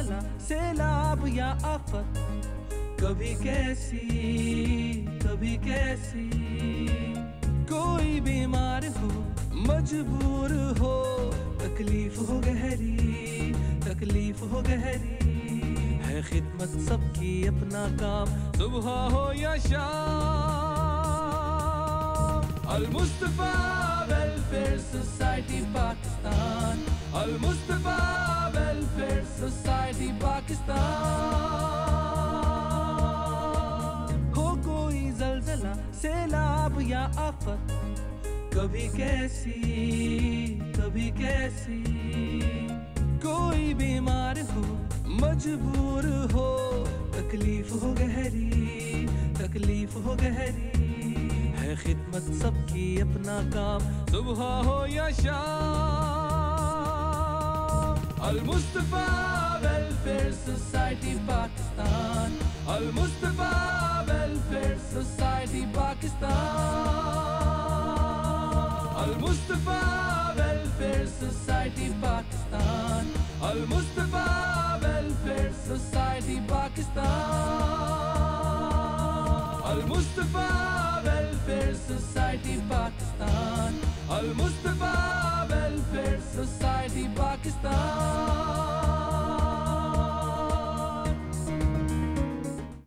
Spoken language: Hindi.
जलजला सैलाब या आफत, कभी कैसी कभी कैसी। कोई बीमार हो मजबूर हो, तकलीफ हो गहरी तकलीफ हो गहरी। है खिदमत सबकी अपना काम, सुबह हो या शाम। Al-Mustafa welfare society Pakistan, Al-Mustafa welfare society Pakistan. हो कोई जलजला सैलाब या आफत, कभी कैसी कभी कैसी। कोई बीमार हो मजबूर हो, तकलीफ हो गहरी तकलीफ हो गहरी। है खिदमत सबकी अपना काम, सुबह हो या शाम। Al-Mustafa welfare society Pakistan, Al-Mustafa welfare society Pakistan. Al-Mustafa welfare society Pakistan, Al-Mustafa welfare society Pakistan. Al-Mustafa welfare society Pakistan, Al-Mustafa welfare society Pakistan.